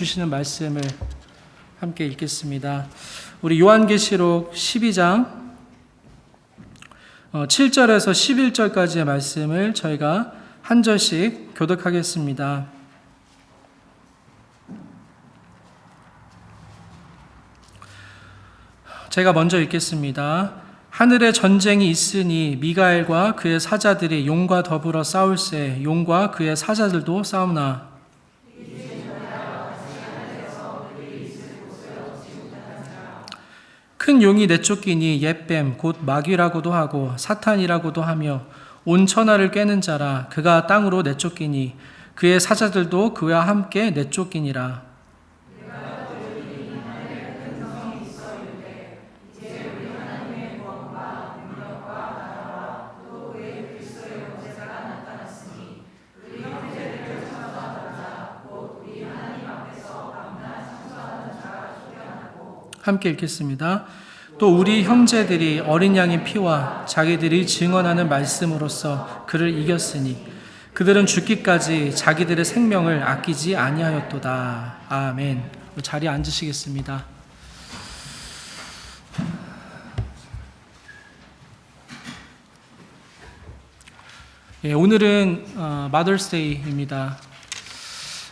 주시는 말씀을 함께 읽겠습니다. 우리 요한계시록 12장 7절에서 11절까지의 말씀을 저희가 한 절씩 교독하겠습니다. 제가 먼저 읽겠습니다. 하늘에 전쟁이 있으니 미가엘과 그의 사자들이 용과 더불어 싸울세 용과 그의 사자들도 싸우나 큰 용이 내쫓기니 옛뱀 곧 마귀라고도 하고 사탄이라고도 하며 온 천하를 꿰는 자라. 그가 땅으로 내쫓기니 그의 사자들도 그와 함께 내쫓기니라. 함께 읽겠습니다. 또 우리 형제들이 어린 양의 피와 자기들이 증언하는 말씀으로써 그를 이겼으니 그들은 죽기까지 자기들의 생명을 아끼지 아니하였도다. 아멘. 자리에 앉으시겠습니다. 오늘은 마더스데이입니다.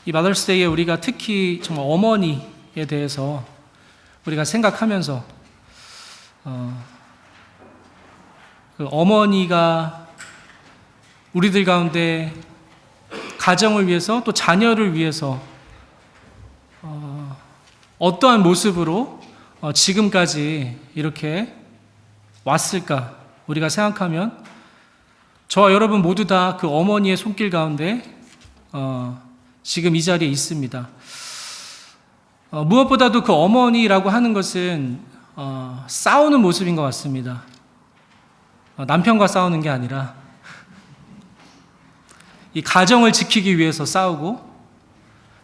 이 마더스데이에 우리가 특히 정말 어머니에 대해서 우리가 생각하면서 그 어머니가 우리들 가운데 가정을 위해서 또 자녀를 위해서 어떠한 모습으로 지금까지 이렇게 왔을까 우리가 생각하면 저와 여러분 모두 다 그 어머니의 손길 가운데 지금 이 자리에 있습니다. 무엇보다도 그 어머니라고 하는 것은 싸우는 모습인 것 같습니다. 남편과 싸우는 게 아니라 이 가정을 지키기 위해서 싸우고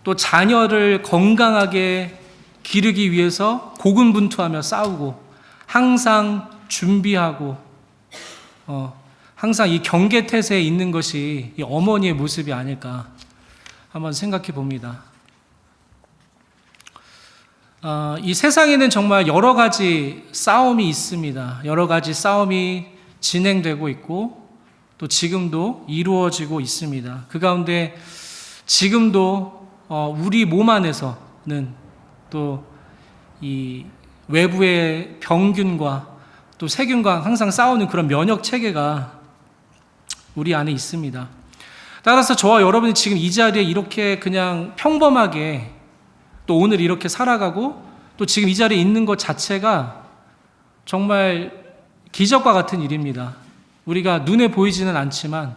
또 자녀를 건강하게 기르기 위해서 고군분투하며 싸우고 항상 준비하고 항상 이 경계태세에 있는 것이 이 어머니의 모습이 아닐까 한번 생각해 봅니다. 이 세상에는 정말 여러 가지 싸움이 있습니다. 여러 가지 싸움이 진행되고 있고 또 지금도 이루어지고 있습니다. 그 가운데 지금도 우리 몸 안에서는 또 이 외부의 병균과 또 세균과 항상 싸우는 그런 면역 체계가 우리 안에 있습니다. 따라서 저와 여러분이 지금 이 자리에 이렇게 그냥 평범하게 또 오늘 이렇게 살아가고 또 지금 이 자리에 있는 것 자체가 정말 기적과 같은 일입니다. 우리가 눈에 보이지는 않지만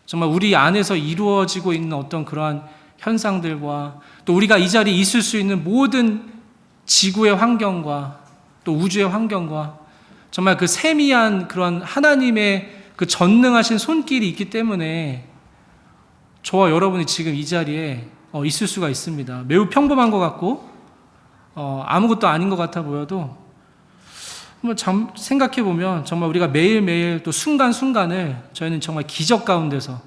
정말 우리 안에서 이루어지고 있는 어떤 그러한 현상들과 또 우리가 이 자리에 있을 수 있는 모든 지구의 환경과 또 우주의 환경과 정말 그 세미한 그런 하나님의 그 전능하신 손길이 있기 때문에 저와 여러분이 지금 이 자리에 있을 수가 있습니다. 매우 평범한 것 같고 아무것도 아닌 것 같아 보여도 생각해 보면 정말 우리가 매일매일 또 순간순간을 저희는 정말 기적 가운데서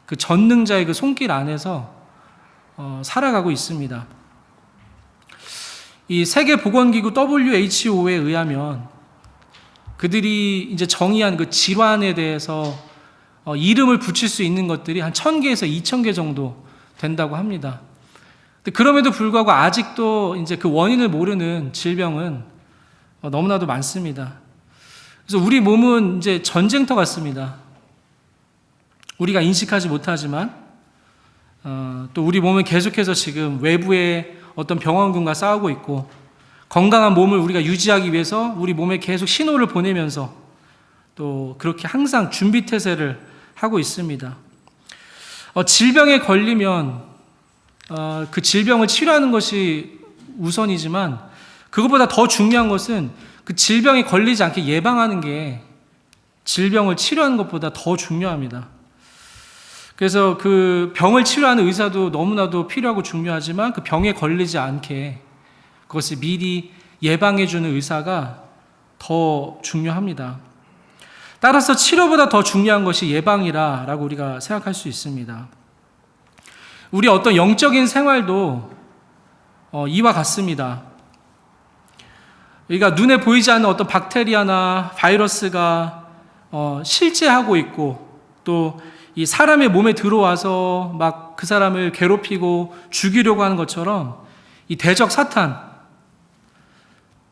그 전능자의 그 손길 안에서 살아가고 있습니다. 이 세계보건기구 WHO에 의하면 그들이 이제 정의한 그 질환에 대해서 이름을 붙일 수 있는 것들이 한 1000개에서 2000개 정도 된다고 합니다. 그럼에도 불구하고 아직도 이제 그 원인을 모르는 질병은 너무나도 많습니다. 그래서 우리 몸은 이제 전쟁터 같습니다. 우리가 인식하지 못하지만 또 우리 몸은 계속해서 지금 외부의 어떤 병원군과 싸우고 있고 건강한 몸을 우리가 유지하기 위해서 우리 몸에 계속 신호를 보내면서 또 그렇게 항상 준비태세를 하고 있습니다. 질병에 걸리면 그 질병을 치료하는 것이 우선이지만 그것보다 더 중요한 것은 그 질병에 걸리지 않게 예방하는 게 질병을 치료하는 것보다 더 중요합니다. 그래서 그 병을 치료하는 의사도 너무나도 필요하고 중요하지만 그 병에 걸리지 않게 그것을 미리 예방해주는 의사가 더 중요합니다. 따라서 치료보다 더 중요한 것이 예방이라고 우리가 생각할 수 있습니다. 우리 어떤 영적인 생활도 이와 같습니다. 그러니까 눈에 보이지 않는 어떤 박테리아나 바이러스가 실제하고 있고, 또 이 사람의 몸에 들어와서 막 그 사람을 괴롭히고 죽이려고 하는 것처럼 이 대적 사탄,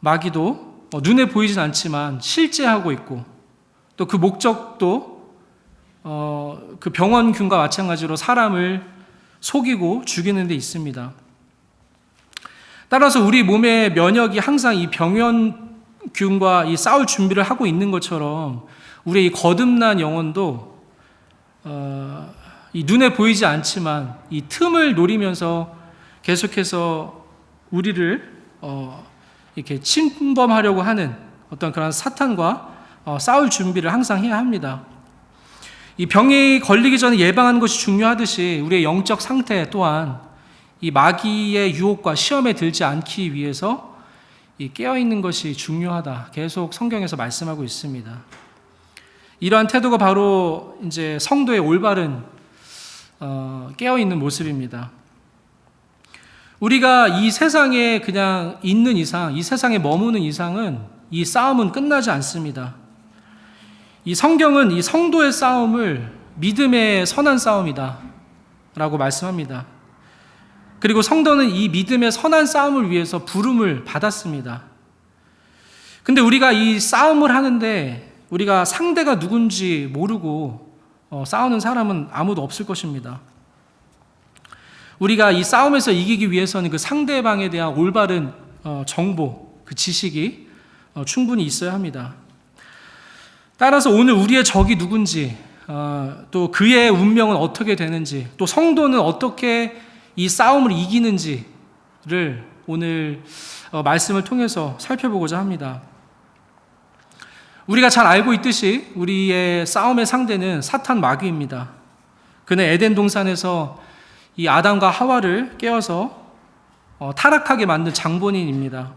마귀도 눈에 보이진 않지만 실제하고 있고, 또 그 목적도 그 병원균과 마찬가지로 사람을 속이고 죽이는 데 있습니다. 따라서 우리 몸의 면역이 항상 이 병원균과 이 싸울 준비를 하고 있는 것처럼 우리의 이 거듭난 영혼도 이 눈에 보이지 않지만 이 틈을 노리면서 계속해서 우리를 이렇게 침범하려고 하는 어떤 그런 사탄과 싸울 준비를 항상 해야 합니다. 이 병에 걸리기 전에 예방하는 것이 중요하듯이 우리의 영적 상태 또한 이 마귀의 유혹과 시험에 들지 않기 위해서 이 깨어있는 것이 중요하다. 계속 성경에서 말씀하고 있습니다. 이러한 태도가 바로 이제 성도의 올바른 깨어있는 모습입니다. 우리가 이 세상에 그냥 있는 이상, 이 세상에 머무는 이상은 이 싸움은 끝나지 않습니다. 이 성경은 이 성도의 싸움을 믿음의 선한 싸움이다 라고 말씀합니다. 그리고 성도는 이 믿음의 선한 싸움을 위해서 부름을 받았습니다. 근데 우리가 이 싸움을 하는데 우리가 상대가 누군지 모르고 싸우는 사람은 아무도 없을 것입니다. 우리가 이 싸움에서 이기기 위해서는 그 상대방에 대한 올바른 정보, 그 지식이 충분히 있어야 합니다. 따라서 오늘 우리의 적이 누군지, 또 그의 운명은 어떻게 되는지, 또 성도는 어떻게 이 싸움을 이기는지를 오늘 말씀을 통해서 살펴보고자 합니다. 우리가 잘 알고 있듯이 우리의 싸움의 상대는 사탄 마귀입니다. 그는 에덴 동산에서 이 아담과 하와를 깨어서 타락하게 만든 장본인입니다.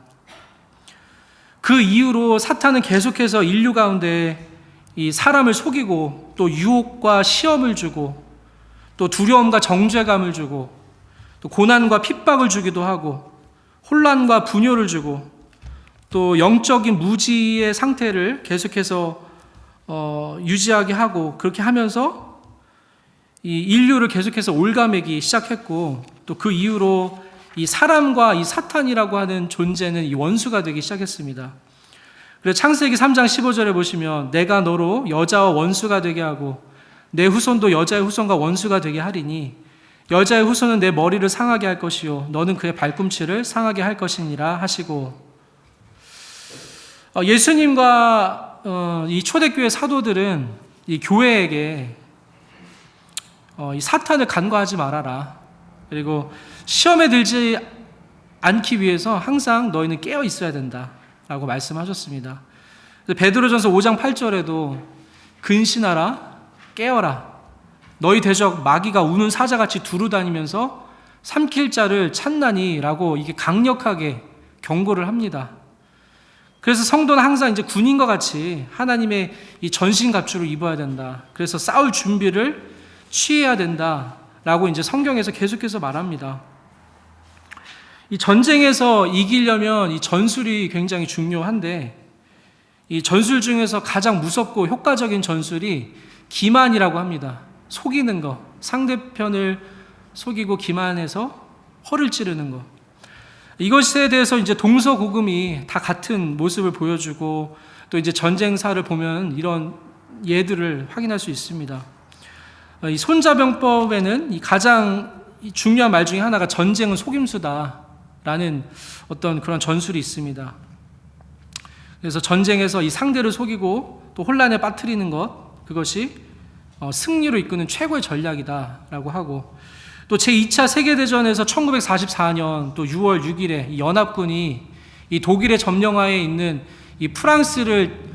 그 이후로 사탄은 계속해서 인류 가운데 이 사람을 속이고, 또 유혹과 시험을 주고, 또 두려움과 정죄감을 주고, 또 고난과 핍박을 주기도 하고, 혼란과 분요를 주고, 또 영적인 무지의 상태를 계속해서 유지하게 하고, 그렇게 하면서 이 인류를 계속해서 올가매기 시작했고, 또 그 이후로 이 사람과 이 사탄이라고 하는 존재는 이 원수가 되기 시작했습니다. 그래서 창세기 3장 15절에 보시면 내가 너로 여자와 원수가 되게 하고 내 후손도 여자의 후손과 원수가 되게 하리니 여자의 후손은 내 머리를 상하게 할 것이요 너는 그의 발꿈치를 상하게 할 것이니라 하시고, 예수님과 이 초대교회 사도들은 이 교회에게 이 사탄을 간과하지 말아라, 그리고 시험에 들지 않기 위해서 항상 너희는 깨어 있어야 된다 라고 말씀하셨습니다. 베드로전서 5장 8절에도 근신하라, 깨어라, 너희 대적 마귀가 우는 사자같이 두루다니면서 삼킬 자를 찾나니 라고 이게 강력하게 경고를 합니다. 그래서 성도는 항상 이제 군인과 같이 하나님의 이 전신갑주를 입어야 된다. 그래서 싸울 준비를 취해야 된다 라고 이제 성경에서 계속해서 말합니다. 이 전쟁에서 이기려면 이 전술이 굉장히 중요한데, 이 전술 중에서 가장 무섭고 효과적인 전술이 기만이라고 합니다. 속이는 거, 상대편을 속이고 기만해서 허를 찌르는 거. 이것에 대해서 이제 동서고금이 다 같은 모습을 보여주고, 또 이제 전쟁사를 보면 이런 예들을 확인할 수 있습니다. 이 손자병법에는 이 가장 중요한 말 중에 하나가 전쟁은 속임수다라는 어떤 그런 전술이 있습니다. 그래서 전쟁에서 이 상대를 속이고 또 혼란에 빠뜨리는 것, 그것이 승리로 이끄는 최고의 전략이다라고 하고, 또 제2차 세계대전에서 1944년 또 6월 6일에 이 연합군이 이 독일의 점령하에 있는 이 프랑스를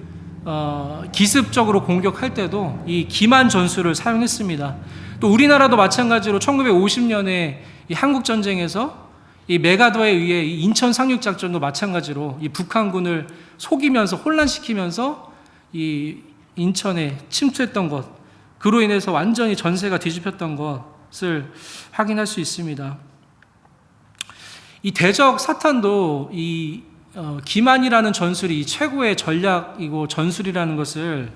기습적으로 공격할 때도 이 기만 전술을 사용했습니다. 또 우리나라도 마찬가지로 1950년에 이 한국전쟁에서 이 메가더에 의해 이 인천 상륙작전도 마찬가지로 이 북한군을 속이면서 혼란시키면서 이 인천에 침투했던 것, 그로 인해서 완전히 전세가 뒤집혔던 것을 확인할 수 있습니다. 이 대적 사탄도 이 기만이라는 전술이 이 최고의 전략이고 전술이라는 것을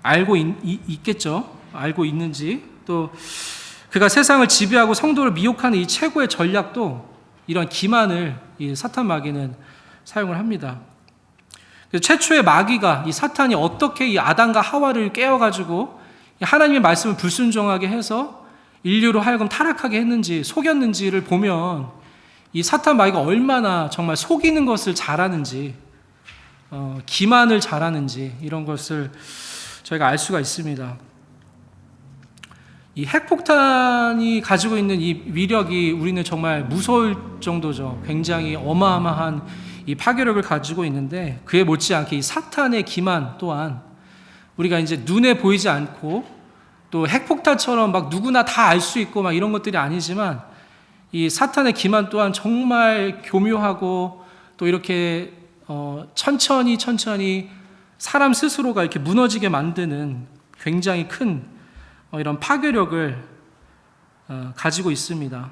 알고 있겠죠. 알고 있는지, 또 그가 세상을 지배하고 성도를 미혹하는 이 최고의 전략도 이런 기만을 이 사탄 마귀는 사용을 합니다. 최초의 마귀가 이 사탄이 어떻게 이 아담과 하와를 깨워가지고 하나님의 말씀을 불순종하게 해서 인류로 하여금 타락하게 했는지, 속였는지를 보면 이 사탄 마귀가 얼마나 정말 속이는 것을 잘하는지, 기만을 잘하는지, 이런 것을 저희가 알 수가 있습니다. 이 핵폭탄이 가지고 있는 이 위력이 우리는 정말 무서울 정도죠. 굉장히 어마어마한 이 파괴력을 가지고 있는데, 그에 못지않게 이 사탄의 기만 또한 우리가 이제 눈에 보이지 않고 또 핵폭탄처럼 막 누구나 다 알 수 있고 막 이런 것들이 아니지만, 이 사탄의 기만 또한 정말 교묘하고 또 이렇게 천천히 사람 스스로가 이렇게 무너지게 만드는 굉장히 큰 이런 파괴력을 가지고 있습니다.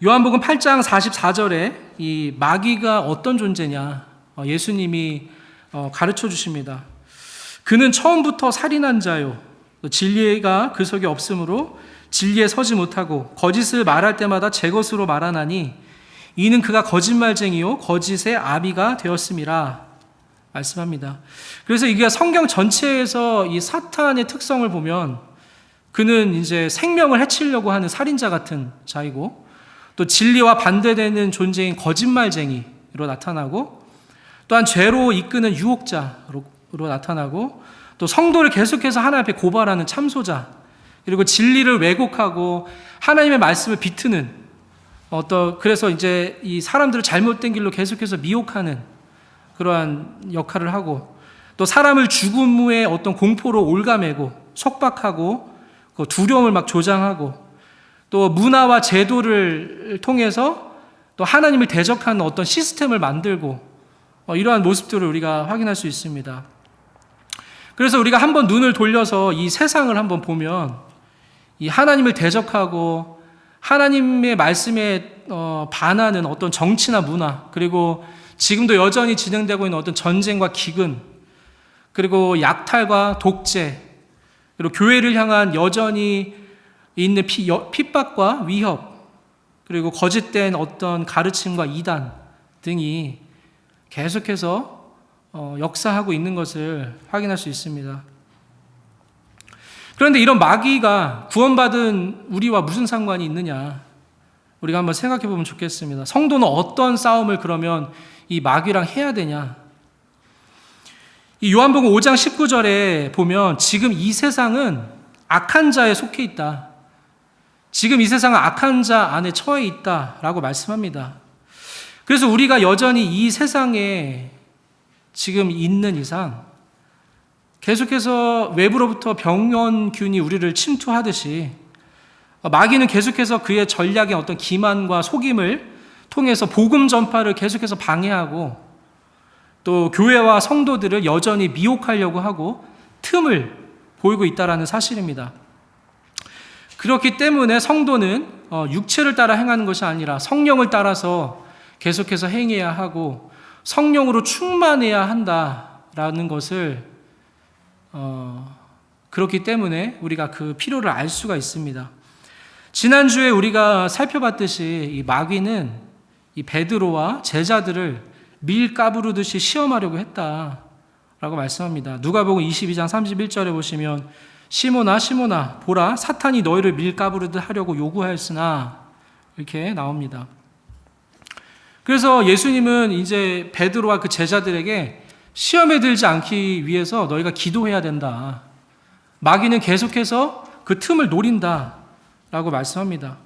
요한복음 8장 44절에 이 마귀가 어떤 존재냐 예수님이 가르쳐 주십니다. 그는 처음부터 살인한 자요, 진리가 그 속에 없으므로 진리에 서지 못하고 거짓을 말할 때마다 제 것으로 말하나니 이는 그가 거짓말쟁이요 거짓의 아비가 되었음이라 말씀합니다. 그래서 이게 성경 전체에서 이 사탄의 특성을 보면 그는 이제 생명을 해치려고 하는 살인자 같은 자이고, 또 진리와 반대되는 존재인 거짓말쟁이로 나타나고, 또한 죄로 이끄는 유혹자로 나타나고, 또 성도를 계속해서 하나님 앞에 고발하는 참소자, 그리고 진리를 왜곡하고 하나님의 말씀을 비트는 그래서 이제 이 사람들을 잘못된 길로 계속해서 미혹하는 그러한 역할을 하고, 또 사람을 죽음 후에 어떤 공포로 올가매고 속박하고 두려움을 막 조장하고, 또 문화와 제도를 통해서 또 하나님을 대적하는 어떤 시스템을 만들고 이러한 모습들을 우리가 확인할 수 있습니다. 그래서 우리가 한번 눈을 돌려서 이 세상을 한번 보면 이 하나님을 대적하고 하나님의 말씀에 반하는 어떤 정치나 문화, 그리고 지금도 여전히 진행되고 있는 어떤 전쟁과 기근, 그리고 약탈과 독재, 그리고 교회를 향한 여전히 있는 핍박과 위협, 그리고 거짓된 어떤 가르침과 이단 등이 계속해서 역사하고 있는 것을 확인할 수 있습니다. 그런데 이런 마귀가 구원받은 우리와 무슨 상관이 있느냐, 우리가 한번 생각해 보면 좋겠습니다. 성도는 어떤 싸움을 그러면 이 마귀랑 해야 되냐? 이 요한복음 5장 19절에 보면 지금 이 세상은 악한 자에 속해 있다, 지금 이 세상은 악한 자 안에 처해 있다라고 말씀합니다. 그래서 우리가 여전히 이 세상에 지금 있는 이상 계속해서 외부로부터 병원균이 우리를 침투하듯이 마귀는 계속해서 그의 전략의 어떤 기만과 속임을 통해서 복음 전파를 계속해서 방해하고, 또 교회와 성도들을 여전히 미혹하려고 하고 틈을 보이고 있다는 사실입니다. 그렇기 때문에 성도는 육체를 따라 행하는 것이 아니라 성령을 따라서 계속해서 행해야 하고 성령으로 충만해야 한다라는 것을 그렇기 때문에 우리가 그 필요를 알 수가 있습니다. 지난주에 우리가 살펴봤듯이 이 마귀는 이 베드로와 제자들을 밀 까부르듯이 시험하려고 했다라고 말씀합니다. 누가복음 22장 31절에 보시면 시몬아 시몬아 보라 사탄이 너희를 밀 까부르듯 하려고 요구하였으나 이렇게 나옵니다. 그래서 예수님은 이제 베드로와 그 제자들에게 시험에 들지 않기 위해서 너희가 기도해야 된다, 마귀는 계속해서 그 틈을 노린다라고 말씀합니다.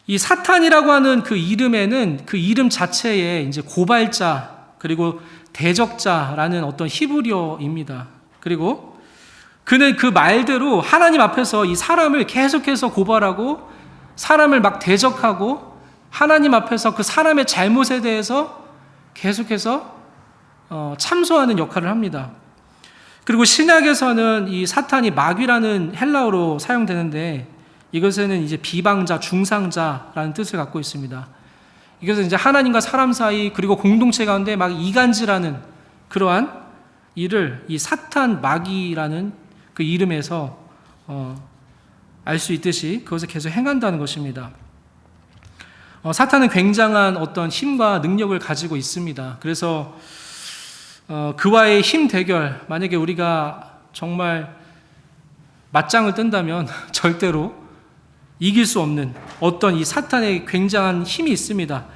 이 사탄이라고 하는 그 이름에는 그 이름 자체에 이제 고발자 그리고 대적자라는 어떤 히브리어입니다. 그리고 그는 그 말대로 하나님 앞에서 이 사람을 계속해서 고발하고 사람을 막 대적하고 하나님 앞에서 그 사람의 잘못에 대해서 계속해서 참소하는 역할을 합니다. 그리고 신약에서는 이 사탄이 마귀라는 헬라어로 사용되는데 이것에는 이제 비방자, 중상자라는 뜻을 갖고 있습니다. 이것은 이제 하나님과 사람 사이 그리고 공동체 가운데 막 이간질하는 그러한 일을 이 사탄 마귀라는 그 이름에서 알 수 있듯이 그것을 계속 행한다는 것입니다. 사탄은 굉장한 어떤 힘과 능력을 가지고 있습니다. 그래서 그와의 힘 대결, 만약에 우리가 정말 맞짱을 뜬다면 절대로 이길 수 없는 어떤 이 사탄의 굉장한 힘이 있습니다.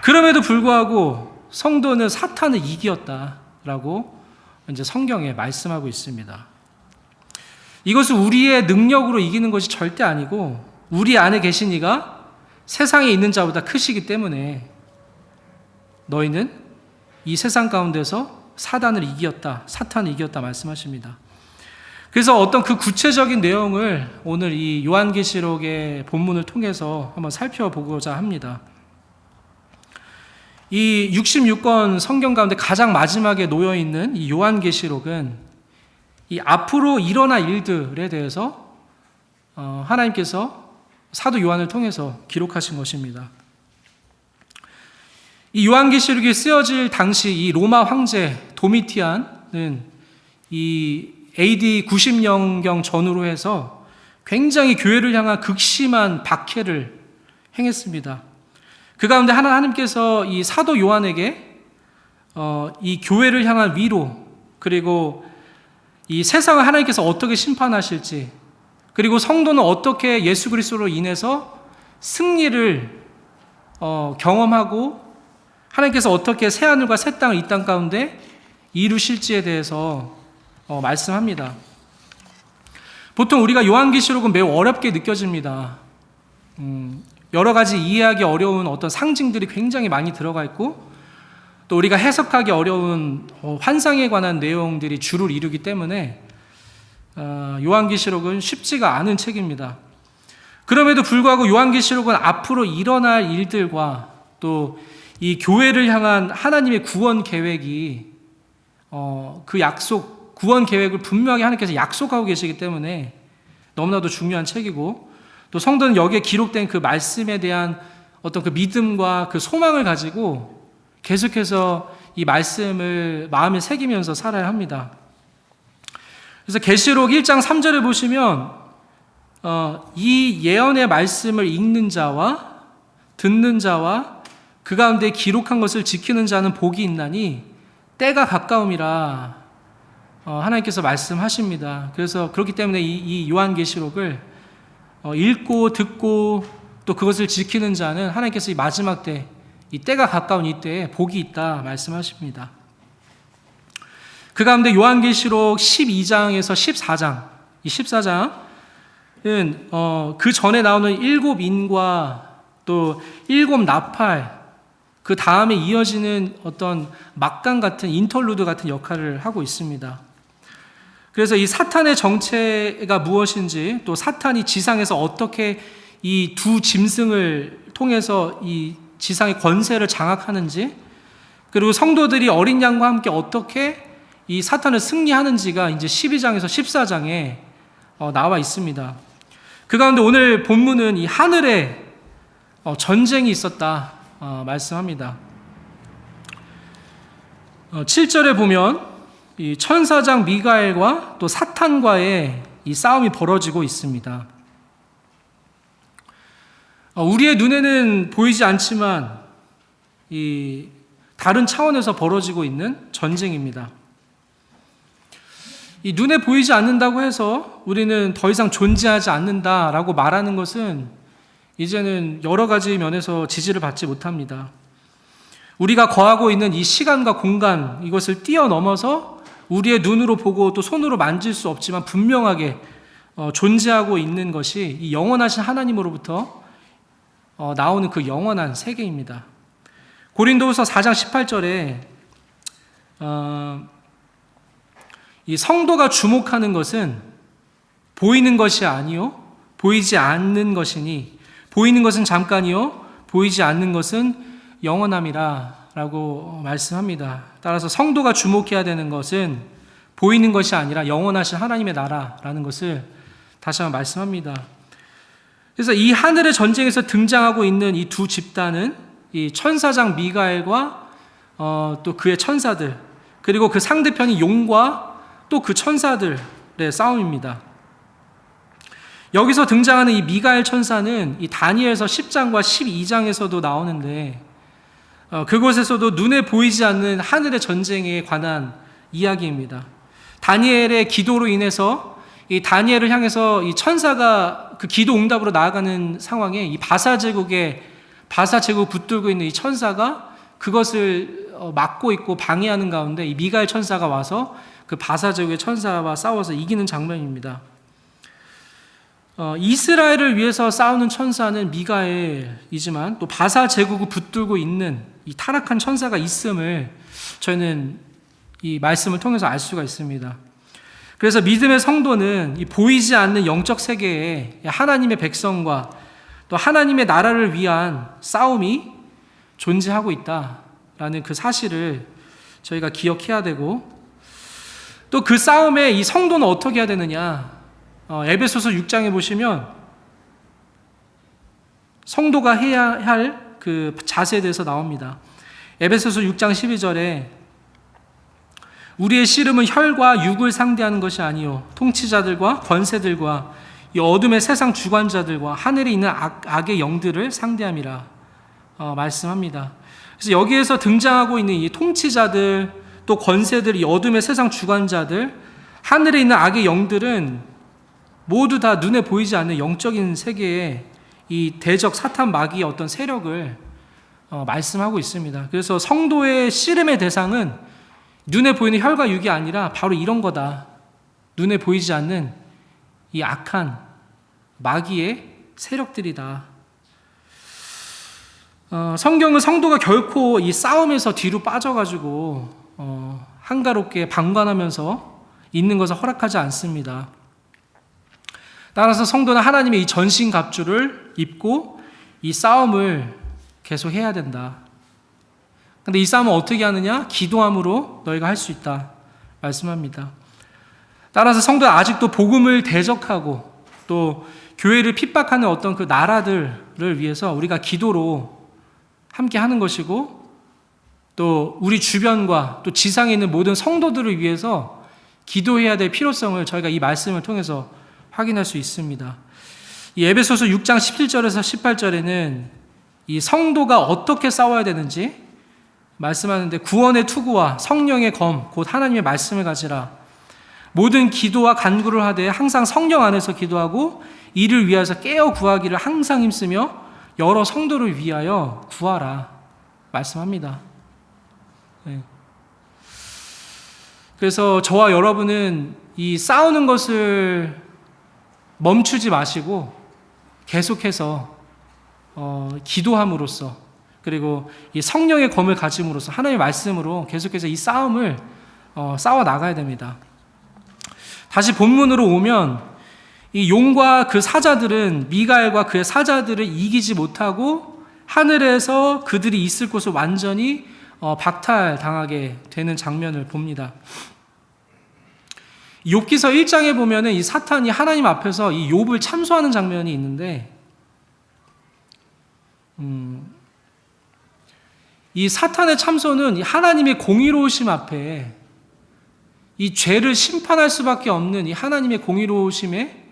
그럼에도 불구하고 성도는 사탄을 이겼다라고 이제 성경에 말씀하고 있습니다. 이것은 우리의 능력으로 이기는 것이 절대 아니고 우리 안에 계신 이가 세상에 있는 자보다 크시기 때문에 너희는 이 세상 가운데서 사탄을 이겼다 말씀하십니다. 그래서 어떤 그 구체적인 내용을 오늘 이 요한계시록의 본문을 통해서 한번 살펴보고자 합니다. 이 66권 성경 가운데 가장 마지막에 놓여 있는 이 요한계시록은 이 앞으로 일어날 일들에 대해서 하나님께서 사도 요한을 통해서 기록하신 것입니다. 이 요한계시록이 쓰여질 당시 이 로마 황제 도미티안은 이 AD 90년경 전후로 해서 굉장히 교회를 향한 극심한 박해를 행했습니다. 그 가운데 하나님께서 이 사도 요한에게 이 교회를 향한 위로, 그리고 이 세상을 하나님께서 어떻게 심판하실지, 그리고 성도는 어떻게 예수 그리스도로 인해서 승리를 경험하고 하나님께서 어떻게 새하늘과 새 땅을 이 땅 가운데 이루실지에 대해서 말씀합니다. 보통 우리가 요한계시록은 매우 어렵게 느껴집니다. 여러 가지 이해하기 어려운 어떤 상징들이 굉장히 많이 들어가 있고, 또 우리가 해석하기 어려운 환상에 관한 내용들이 주를 이루기 때문에 요한계시록은 쉽지가 않은 책입니다. 그럼에도 불구하고 요한계시록은 앞으로 일어날 일들과 또 이 교회를 향한 하나님의 구원 계획이 그 약속, 구원 계획을 분명히 하나님께서 약속하고 계시기 때문에 너무나도 중요한 책이고, 또 성도는 여기에 기록된 그 말씀에 대한 어떤 그 믿음과 그 소망을 가지고 계속해서 이 말씀을 마음에 새기면서 살아야 합니다. 그래서 계시록 1장 3절을 보시면 이 예언의 말씀을 읽는 자와 듣는 자와 그 가운데 기록한 것을 지키는 자는 복이 있나니 때가 가까움이라 하나님께서 말씀하십니다. 그래서 그렇기 때문에 이 요한계시록을 읽고 듣고 또 그것을 지키는 자는 하나님께서 이 마지막 때, 이 때가 가까운 이때에 복이 있다 말씀하십니다. 그 가운데 요한계시록 12장에서 14장, 이 14장은 그 전에 나오는 7인과 또 7 나팔, 그 다음에 이어지는 어떤 막강 같은 인터루드 같은 역할을 하고 있습니다. 그래서 이 사탄의 정체가 무엇인지, 또 사탄이 지상에서 어떻게 이 두 짐승을 통해서 이 지상의 권세를 장악하는지, 그리고 성도들이 어린 양과 함께 어떻게 이 사탄을 승리하는지가 이제 12장에서 14장에 나와 있습니다. 그 가운데 오늘 본문은 이 하늘에 전쟁이 있었다 말씀합니다. 7절에 보면 이 천사장 미가엘과 또 사탄과의 이 싸움이 벌어지고 있습니다. 우리의 눈에는 보이지 않지만 이 다른 차원에서 벌어지고 있는 전쟁입니다. 이 눈에 보이지 않는다고 해서 우리는 더 이상 존재하지 않는다라고 말하는 것은 이제는 여러 가지 면에서 지지를 받지 못합니다. 우리가 거하고 있는 이 시간과 공간, 이것을 뛰어넘어서 우리의 눈으로 보고 또 손으로 만질 수 없지만 분명하게 존재하고 있는 것이 이 영원하신 하나님으로부터 나오는 그 영원한 세계입니다. 고린도후서 4장 18절에 이 성도가 주목하는 것은 보이는 것이 아니요 보이지 않는 것이니 보이는 것은 잠깐이요 보이지 않는 것은 영원함이라 라고 말씀합니다. 따라서 성도가 주목해야 되는 것은 보이는 것이 아니라 영원하신 하나님의 나라라는 것을 다시 한번 말씀합니다. 그래서 이 하늘의 전쟁에서 등장하고 있는 이 두 집단은 이 천사장 미가엘과 또 그의 천사들, 그리고 그 상대편이 용과 또 그 천사들의 싸움입니다. 여기서 등장하는 이 미가엘 천사는 이 다니엘서 10장과 12장에서도 나오는데 그곳에서도 눈에 보이지 않는 하늘의 전쟁에 관한 이야기입니다. 다니엘의 기도로 인해서 이 다니엘을 향해서 이 천사가 그 기도 응답으로 나아가는 상황에 이 바사 제국 붙들고 있는 이 천사가 그것을 막고 있고 방해하는 가운데 이 미가엘 천사가 와서 그 바사 제국의 천사와 싸워서 이기는 장면입니다. 이스라엘을 위해서 싸우는 천사는 미가엘이지만 또 바사 제국을 붙들고 있는 이 타락한 천사가 있음을 저희는 이 말씀을 통해서 알 수가 있습니다. 그래서 믿음의 성도는 이 보이지 않는 영적 세계에 하나님의 백성과 또 하나님의 나라를 위한 싸움이 존재하고 있다라는 그 사실을 저희가 기억해야 되고, 또 그 싸움에 이 성도는 어떻게 해야 되느냐, 에베소서 6장에 보시면 성도가 해야 할 그 자세에 대해서 나옵니다. 에베소서 6장 12절에 우리의 씨름은 혈과 육을 상대하는 것이 아니요 통치자들과 권세들과 이 어둠의 세상 주관자들과 하늘에 있는 악의 영들을 상대함이라 말씀합니다. 그래서 여기에서 등장하고 있는 이 통치자들, 또 권세들, 이 어둠의 세상 주관자들, 하늘에 있는 악의 영들은 모두 다 눈에 보이지 않는 영적인 세계에 이 대적 사탄 마귀의 어떤 세력을 말씀하고 있습니다. 그래서 성도의 씨름의 대상은 눈에 보이는 혈과 육이 아니라 바로 이런 거다. 눈에 보이지 않는 이 악한 마귀의 세력들이다. 성경은 성도가 결코 이 싸움에서 뒤로 빠져가지고 한가롭게 방관하면서 있는 것을 허락하지 않습니다. 따라서 성도는 하나님의 이 전신갑주를 입고 이 싸움을 계속 해야 된다. 근데 이 싸움은 어떻게 하느냐? 기도함으로 너희가 할 수 있다 말씀합니다. 따라서 성도는 아직도 복음을 대적하고 또 교회를 핍박하는 어떤 그 나라들을 위해서 우리가 기도로 함께 하는 것이고, 또 우리 주변과 또 지상에 있는 모든 성도들을 위해서 기도해야 될 필요성을 저희가 이 말씀을 통해서 확인할 수 있습니다. 이 에베소서 6장 17절에서 18절에는 이 성도가 어떻게 싸워야 되는지 말씀하는데, 구원의 투구와 성령의 검 곧 하나님의 말씀을 가지라. 모든 기도와 간구를 하되 항상 성령 안에서 기도하고 이를 위하여서 깨어 구하기를 항상 힘쓰며 여러 성도를 위하여 구하라 말씀합니다. 네. 그래서 저와 여러분은 이 싸우는 것을 멈추지 마시고 계속해서 기도함으로써, 그리고 이 성령의 검을 가짐으로써 하나님의 말씀으로 계속해서 이 싸움을 싸워 나가야 됩니다. 다시 본문으로 오면 이 용과 그 사자들은 미가엘과 그의 사자들을 이기지 못하고 하늘에서 그들이 있을 곳을 완전히 박탈당하게 되는 장면을 봅니다. 욥기서 1장에 보면은 이 사탄이 하나님 앞에서 이 욥을 참소하는 장면이 있는데, 이 사탄의 참소는 하나님의 공의로우심 앞에 이 죄를 심판할 수밖에 없는 이 하나님의 공의로우심에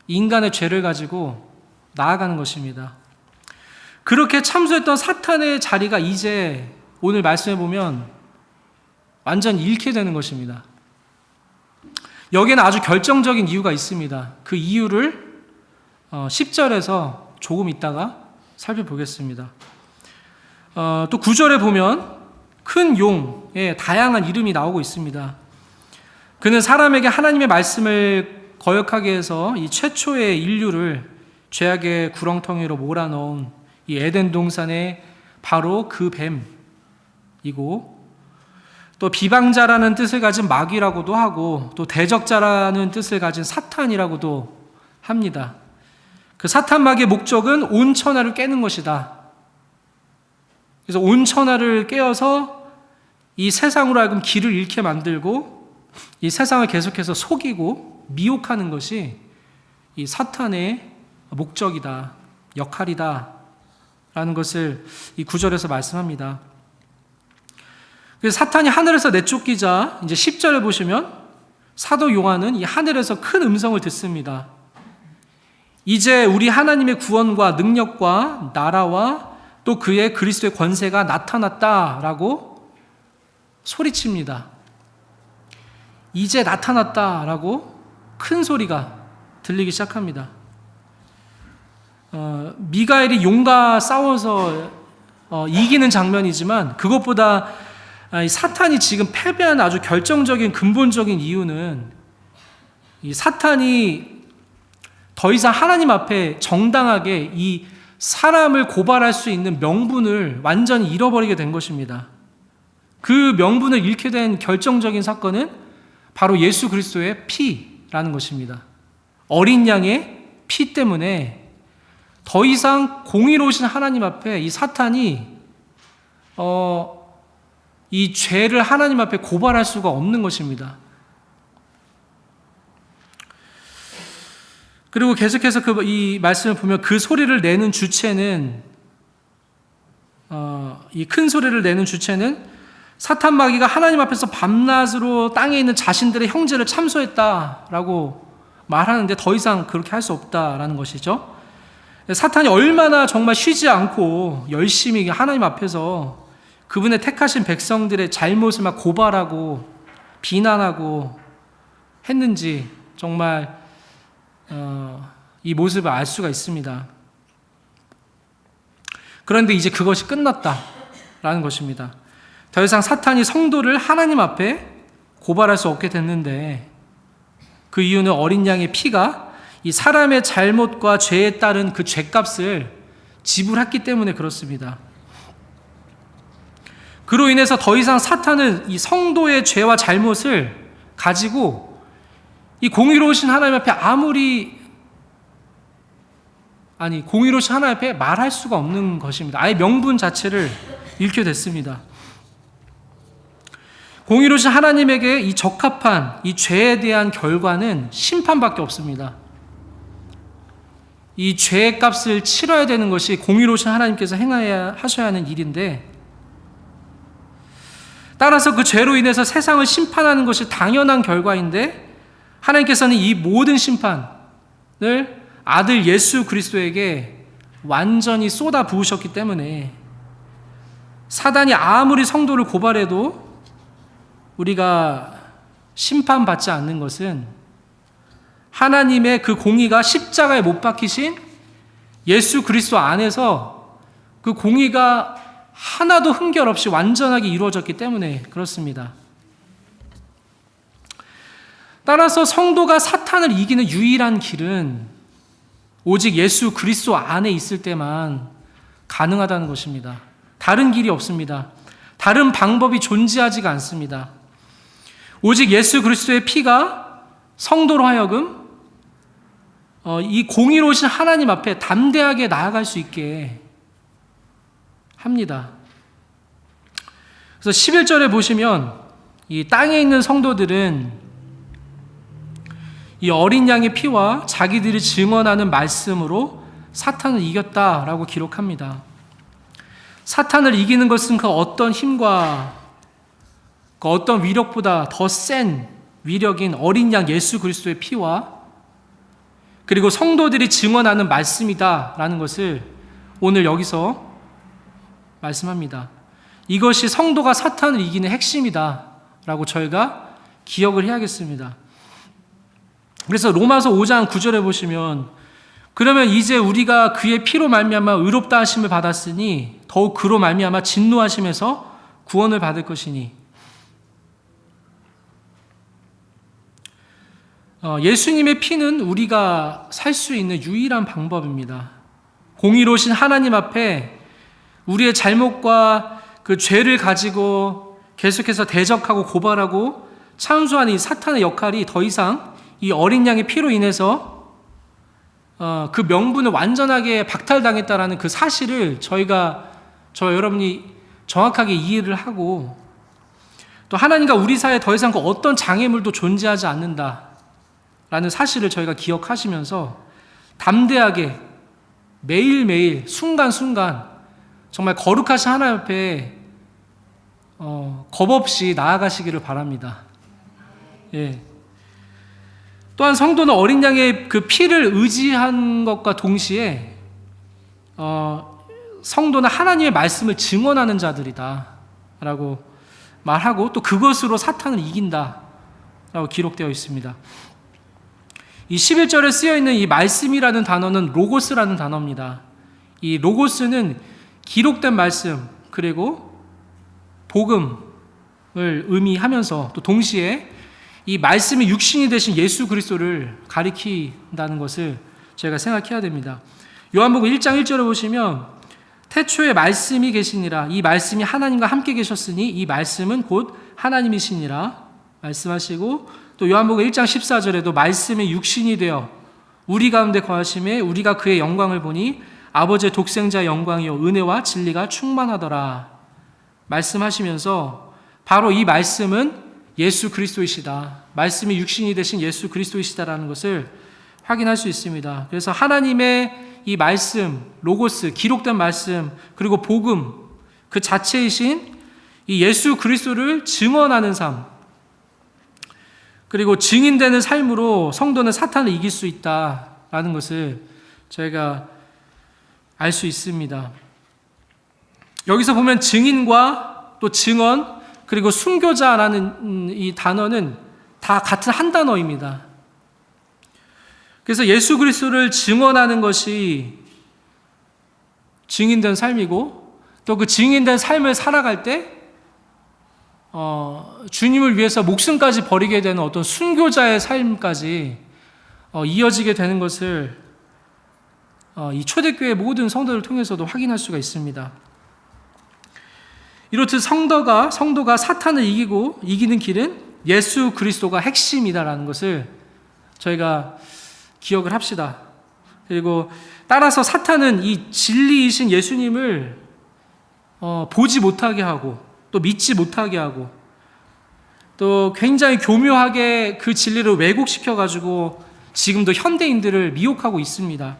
인간의 죄를 가지고 나아가는 것입니다. 그렇게 참소했던 사탄의 자리가 이제 오늘 말씀해 보면 완전 잃게 되는 것입니다. 여기에는 아주 결정적인 이유가 있습니다. 그 이유를 10절에서 조금 있다가 살펴보겠습니다. 또 9절에 보면 큰 용의 다양한 이름이 나오고 있습니다. 그는 사람에게 하나님의 말씀을 거역하게 해서 이 최초의 인류를 죄악의 구렁텅이로 몰아넣은 이 에덴 동산의 바로 그 뱀이고, 또 비방자라는 뜻을 가진 마귀라고도 하고, 또 대적자라는 뜻을 가진 사탄이라고도 합니다. 그 사탄 마귀의 목적은 온 천하를 깨는 것이다. 그래서 온 천하를 깨어서 이 세상으로 하여금 길을 잃게 만들고 이 세상을 계속해서 속이고 미혹하는 것이 이 사탄의 목적이다, 역할이다 라는 것을 이 9절에서 말씀합니다. 그래서 사탄이 하늘에서 내쫓기자 이제 10절에 보시면 사도 요한은 이 하늘에서 큰 음성을 듣습니다. 이제 우리 하나님의 구원과 능력과 나라와 또 그의 그리스도의 권세가 나타났다라고 소리칩니다. 이제 나타났다라고 큰 소리가 들리기 시작합니다. 미가엘이 용과 싸워서 이기는 장면이지만 그것보다 사탄이 지금 패배한 아주 결정적인 근본적인 이유는 이 사탄이 더 이상 하나님 앞에 정당하게 이 사람을 고발할 수 있는 명분을 완전히 잃어버리게 된 것입니다. 그 명분을 잃게 된 결정적인 사건은 바로 예수 그리스도의 피라는 것입니다. 어린 양의 피 때문에 더 이상 공의로우신 하나님 앞에 이 사탄이 이 죄를 하나님 앞에 고발할 수가 없는 것입니다. 그리고 계속해서 이 말씀을 보면 그 소리를 내는 주체는 이 큰 소리를 내는 주체는 사탄 마귀가 하나님 앞에서 밤낮으로 땅에 있는 자신들의 형제를 참소했다라고 말하는데 더 이상 그렇게 할 수 없다라는 것이죠. 사탄이 얼마나 정말 쉬지 않고 열심히 하나님 앞에서 그분의 택하신 백성들의 잘못을 막 고발하고 비난하고 했는지 정말 이 모습을 알 수가 있습니다. 그런데 이제 그것이 끝났다라는 것입니다. 더 이상 사탄이 성도를 하나님 앞에 고발할 수 없게 됐는데 그 이유는 어린 양의 피가 이 사람의 잘못과 죄에 따른 그 죄값을 지불했기 때문에 그렇습니다. 그로 인해서 더 이상 사탄은 이 성도의 죄와 잘못을 가지고 이 공의로우신 하나님 앞에 공의로우신 하나님 앞에 말할 수가 없는 것입니다. 아예 명분 자체를 잃게 됐습니다. 공의로우신 하나님에게 이 적합한 이 죄에 대한 결과는 심판밖에 없습니다. 이 죄의 값을 치러야 되는 것이 공의로우신 하나님께서 하셔야 하는 일인데, 따라서 그 죄로 인해서 세상을 심판하는 것이 당연한 결과인데 하나님께서는 이 모든 심판을 아들 예수 그리스도에게 완전히 쏟아 부으셨기 때문에 사단이 아무리 성도를 고발해도 우리가 심판받지 않는 것은 하나님의 그 공의가 십자가에 못 박히신 예수 그리스도 안에서 그 공의가 하나도 흠결 없이 완전하게 이루어졌기 때문에 그렇습니다. 따라서 성도가 사탄을 이기는 유일한 길은 오직 예수 그리스도 안에 있을 때만 가능하다는 것입니다. 다른 길이 없습니다. 다른 방법이 존재하지가 않습니다. 오직 예수 그리스도의 피가 성도로 하여금 이 공의로우신 하나님 앞에 담대하게 나아갈 수 있게 합니다. 그래서 11절에 보시면 이 땅에 있는 성도들은 이 어린 양의 피와 자기들이 증언하는 말씀으로 사탄을 이겼다라고 기록합니다. 사탄을 이기는 것은 그 어떤 힘과 그 어떤 위력보다 더 센 위력인 어린 양 예수 그리스도의 피와 그리고 성도들이 증언하는 말씀이다라는 것을 오늘 여기서 말씀합니다. 이것이 성도가 사탄을 이기는 핵심이다라고 저희가 기억을 해야겠습니다. 그래서 로마서 5장 9절에 보시면 그러면 이제 우리가 그의 피로 말미암아 의롭다 하심을 받았으니 더욱 그로 말미암아 진노하심에서 구원을 받을 것이니 예수님의 피는 우리가 살 수 있는 유일한 방법입니다. 공의로우신 하나님 앞에 우리의 잘못과 그 죄를 가지고 계속해서 대적하고 고발하고 참수하는 이 사탄의 역할이 더 이상 이 어린 양의 피로 인해서 그 명분을 완전하게 박탈당했다라는 그 사실을 여러분이 정확하게 이해를 하고 또 하나님과 우리 사이에 더 이상 그 어떤 장애물도 존재하지 않는다라는 사실을 저희가 기억하시면서 담대하게 매일매일 순간순간 정말 거룩하신 하나님 앞에 겁 없이 나아가시기를 바랍니다. 예. 또한 성도는 어린 양의 그 피를 의지한 것과 동시에 성도는 하나님의 말씀을 증언하는 자들이다 라고 말하고, 또 그것으로 사탄을 이긴다 라고 기록되어 있습니다. 이 11절에 쓰여있는 이 말씀이라는 단어는 로고스라는 단어입니다. 이 로고스는 기록된 말씀 그리고 복음을 의미하면서 또 동시에 이 말씀이 육신이 되신 예수 그리스도를 가리킨다는 것을 저희가 생각해야 됩니다. 요한복음 1장 1절에 보시면 태초에 말씀이 계시니라, 이 말씀이 하나님과 함께 계셨으니 이 말씀은 곧 하나님이시니라 말씀하시고, 또 요한복음 1장 14절에도 말씀이 육신이 되어 우리 가운데 거하심에 우리가 그의 영광을 보니 아버지의 독생자의 영광이요 은혜와 진리가 충만하더라 말씀하시면서 바로 이 말씀은 예수 그리스도이시다, 말씀이 육신이 되신 예수 그리스도이시다라는 것을 확인할 수 있습니다. 그래서 하나님의 이 말씀, 로고스, 기록된 말씀, 그리고 복음 그 자체이신 이 예수 그리스도를 증언하는 삶, 그리고 증인되는 삶으로 성도는 사탄을 이길 수 있다라는 것을 저희가 알 수 있습니다. 여기서 보면 증인과 또 증언 그리고 순교자라는 이 단어는 다 같은 한 단어입니다. 그래서 예수 그리스도를 증언하는 것이 증인된 삶이고, 또 그 증인된 삶을 살아갈 때 주님을 위해서 목숨까지 버리게 되는 어떤 순교자의 삶까지 이어지게 되는 것을 이 초대교회 모든 성도를 통해서도 확인할 수가 있습니다. 이렇듯 성도가 사탄을 이기는 길은 예수 그리스도가 핵심이다라는 것을 저희가 기억을 합시다. 그리고 따라서 사탄은 이 진리이신 예수님을 보지 못하게 하고 또 믿지 못하게 하고 또 굉장히 교묘하게 그 진리를 왜곡시켜가지고 지금도 현대인들을 미혹하고 있습니다.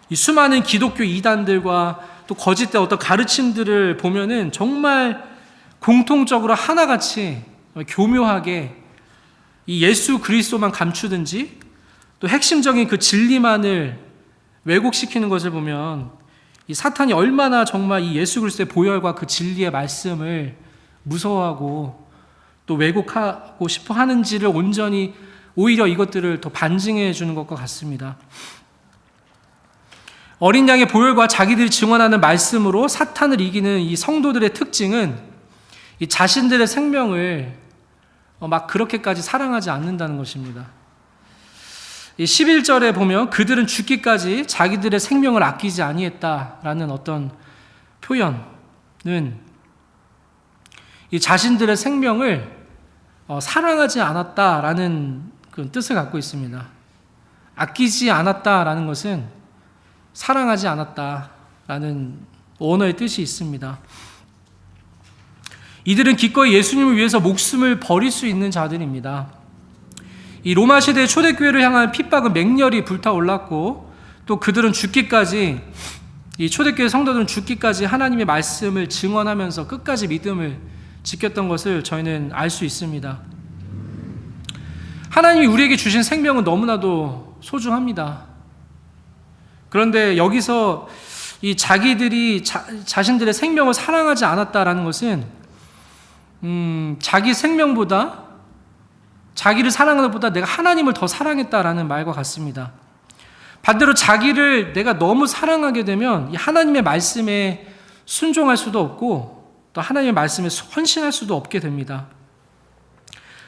이 수많은 기독교 이단들과 또 거짓된 어떤 가르침들을 보면은 정말 공통적으로 하나같이 교묘하게 이 예수 그리스도만 감추든지 또 핵심적인 그 진리만을 왜곡시키는 것을 보면 이 사탄이 얼마나 정말 이 예수 그리스도의 보혈과 그 진리의 말씀을 무서워하고 또 왜곡하고 싶어 하는지를 온전히 오히려 이것들을 더 반증해 주는 것과 같습니다. 어린 양의 보혈과 자기들이 증언하는 말씀으로 사탄을 이기는 이 성도들의 특징은 이 자신들의 생명을 막 그렇게까지 사랑하지 않는다는 것입니다. 11절에 보면 그들은 죽기까지 자기들의 생명을 아끼지 아니했다라는 어떤 표현은 이 자신들의 생명을 사랑하지 않았다라는 그 뜻을 갖고 있습니다. 아끼지 않았다라는 것은 사랑하지 않았다라는 원어의 뜻이 있습니다. 이들은 기꺼이 예수님을 위해서 목숨을 버릴 수 있는 자들입니다. 이 로마 시대의 초대교회를 향한 핍박은 맹렬히 불타올랐고, 또 그들은 죽기까지, 이 초대교회 성도들은 죽기까지 하나님의 말씀을 증언하면서 끝까지 믿음을 지켰던 것을 저희는 알 수 있습니다. 하나님이 우리에게 주신 생명은 너무나도 소중합니다. 그런데 여기서 이 자기들이 자신들의 생명을 사랑하지 않았다라는 것은 자기 생명보다 자기를 사랑하는 것보다 내가 하나님을 더 사랑했다라는 말과 같습니다. 반대로 자기를 내가 너무 사랑하게 되면 이 하나님의 말씀에 순종할 수도 없고 또 하나님의 말씀에 헌신할 수도 없게 됩니다.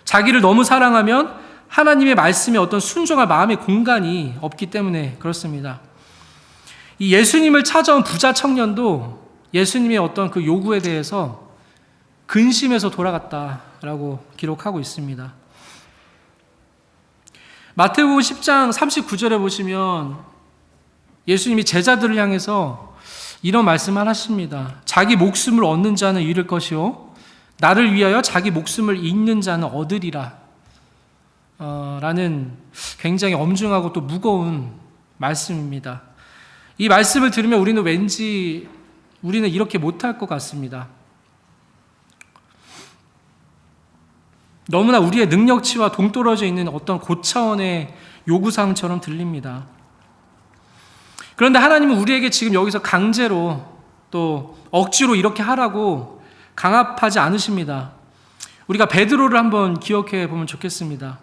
자기를 너무 사랑하면 하나님의 말씀에 어떤 순종할 마음의 공간이 없기 때문에 그렇습니다. 이 예수님을 찾아온 부자 청년도 예수님의 어떤 그 요구에 대해서 근심해서 돌아갔다라고 기록하고 있습니다. 마태복음 10장 39절에 보시면 예수님이 제자들을 향해서 이런 말씀을 하십니다. 자기 목숨을 얻는 자는 잃을 것이요 나를 위하여 자기 목숨을 잃는 자는 얻으리라 라는 굉장히 엄중하고 또 무거운 말씀입니다. 이 말씀을 들으면 우리는 이렇게 못할 것 같습니다. 너무나 우리의 능력치와 동떨어져 있는 어떤 고차원의 요구사항처럼 들립니다. 그런데 하나님은 우리에게 지금 여기서 강제로 또 억지로 이렇게 하라고 강압하지 않으십니다. 우리가 베드로를 한번 기억해 보면 좋겠습니다.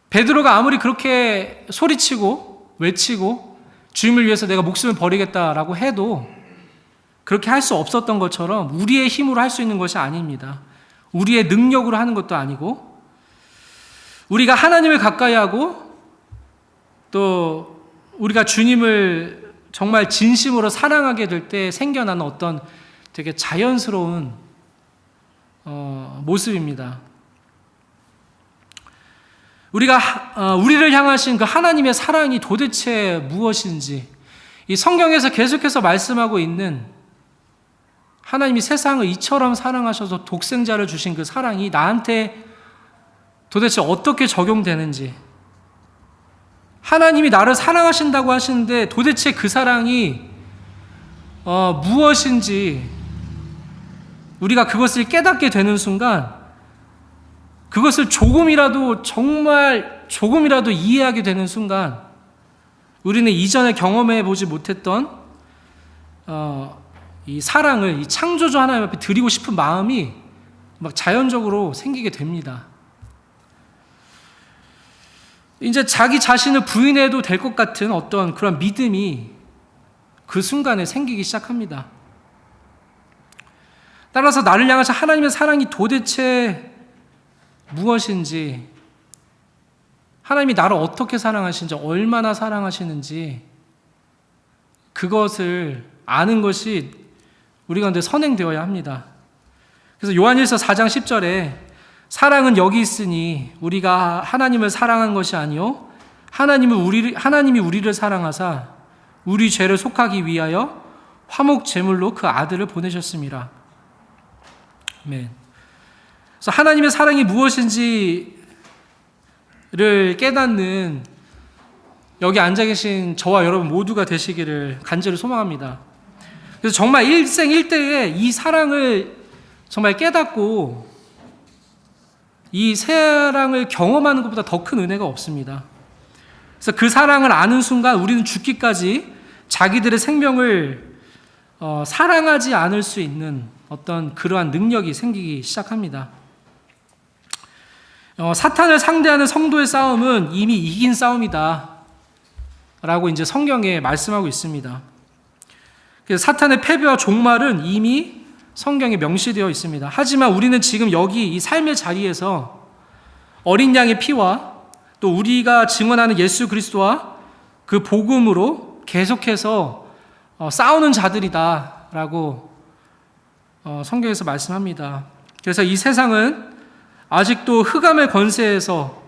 베드로가 아무리 그렇게 소리치고 외치고 주님을 위해서 내가 목숨을 버리겠다라고 해도 그렇게 할 수 없었던 것처럼 우리의 힘으로 할 수 있는 것이 아닙니다. 우리의 능력으로 하는 것도 아니고 우리가 하나님을 가까이 하고 또 우리가 주님을 정말 진심으로 사랑하게 될 때 생겨나는 어떤 되게 자연스러운 모습입니다. 우리를 향하신 그 하나님의 사랑이 도대체 무엇인지 이 성경에서 계속해서 말씀하고 있는 하나님이 세상을 이처럼 사랑하셔서 독생자를 주신 그 사랑이 나한테 도대체 어떻게 적용되는지, 하나님이 나를 사랑하신다고 하시는데 도대체 그 사랑이 무엇인지 우리가 그것을 깨닫게 되는 순간, 그것을 정말 조금이라도 이해하게 되는 순간 우리는 이전에 경험해 보지 못했던 이 사랑을 이 창조주 하나님 앞에 드리고 싶은 마음이 막 자연적으로 생기게 됩니다. 이제 자기 자신을 부인해도 될 것 같은 어떤 그런 믿음이 그 순간에 생기기 시작합니다. 따라서 나를 향하신 하나님의 사랑이 도대체 무엇인지, 하나님이 나를 어떻게 사랑하시는지, 얼마나 사랑하시는지 그것을 아는 것이 우리 가운데 선행되어야 합니다. 그래서 요한일서 4장 10절에 사랑은 여기 있으니 우리가 하나님을 사랑한 것이 아니요 하나님이 우리를 사랑하사 우리 죄를 속하기 위하여 화목 제물로 그 아들을 보내셨습니다. 아멘. 그래서 하나님의 사랑이 무엇인지를 깨닫는 여기 앉아 계신 저와 여러분 모두가 되시기를 간절히 소망합니다. 그래서 정말 일생일대에 이 사랑을 정말 깨닫고 이 사랑을 경험하는 것보다 더 큰 은혜가 없습니다. 그래서 그 사랑을 아는 순간 우리는 죽기까지 자기들의 생명을 사랑하지 않을 수 있는 어떤 그러한 능력이 생기기 시작합니다. 사탄을 상대하는 성도의 싸움은 이미 이긴 싸움이다 라고 이제 성경에 말씀하고 있습니다. 그래서 사탄의 패배와 종말은 이미 성경에 명시되어 있습니다. 하지만 우리는 지금 여기 이 삶의 자리에서 어린 양의 피와 또 우리가 증언하는 예수 그리스도와 그 복음으로 계속해서 싸우는 자들이다 라고 성경에서 말씀합니다. 그래서 이 세상은 아직도 흑암의 권세에서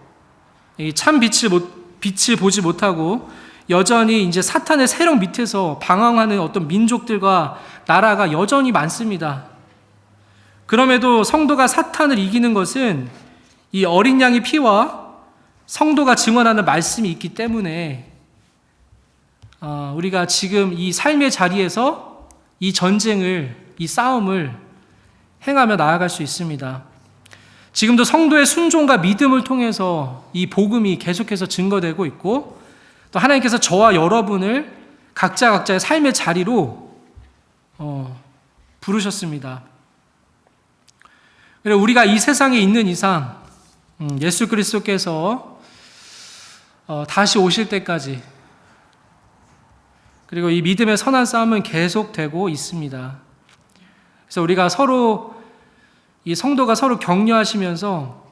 참 빛을 보지 못하고 여전히 이제 사탄의 세력 밑에서 방황하는 어떤 민족들과 나라가 여전히 많습니다. 그럼에도 성도가 사탄을 이기는 것은 이 어린 양의 피와 성도가 증언하는 말씀이 있기 때문에 우리가 지금 이 삶의 자리에서 이 전쟁을, 이 싸움을 행하며 나아갈 수 있습니다. 지금도 성도의 순종과 믿음을 통해서 이 복음이 계속해서 증거되고 있고 또 하나님께서 저와 여러분을 각자의 삶의 자리로 부르셨습니다. 그리고 우리가 이 세상에 있는 이상 예수 그리스도께서 다시 오실 때까지 그리고 이 믿음의 선한 싸움은 계속되고 있습니다. 그래서 우리가 이 성도가 서로 격려하시면서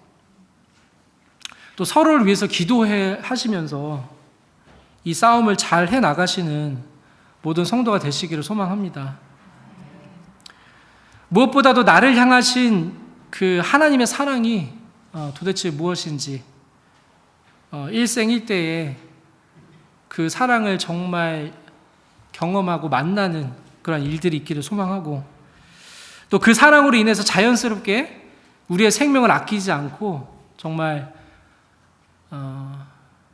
또 서로를 위해서 기도하시면서 이 싸움을 잘 해나가시는 모든 성도가 되시기를 소망합니다. 무엇보다도 나를 향하신 그 하나님의 사랑이 도대체 무엇인지 일생일대에 그 사랑을 정말 경험하고 만나는 그런 일들이 있기를 소망하고 또 그 사랑으로 인해서 자연스럽게 우리의 생명을 아끼지 않고 정말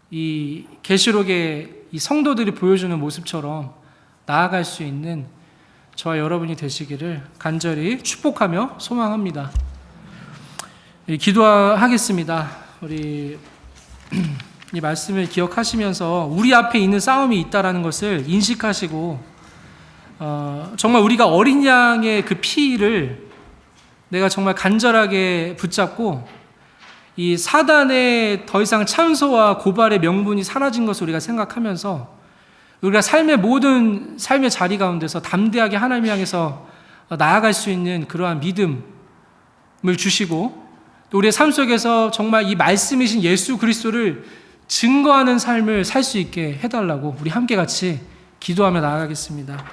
이 계시록의 이 성도들이 보여주는 모습처럼 나아갈 수 있는 저와 여러분이 되시기를 간절히 축복하며 소망합니다. 기도하겠습니다. 우리 이 말씀을 기억하시면서 우리 앞에 있는 싸움이 있다라는 것을 인식하시고 정말 우리가 어린 양의 그 피를 내가 정말 간절하게 붙잡고 이 사단의 더 이상 찬소와 고발의 명분이 사라진 것을 우리가 생각하면서 우리가 모든 삶의 자리 가운데서 담대하게 하나님 향해서 나아갈 수 있는 그러한 믿음을 주시고 또 우리의 삶 속에서 정말 이 말씀이신 예수 그리스도를 증거하는 삶을 살 수 있게 해달라고 우리 함께 같이 기도하며 나아가겠습니다.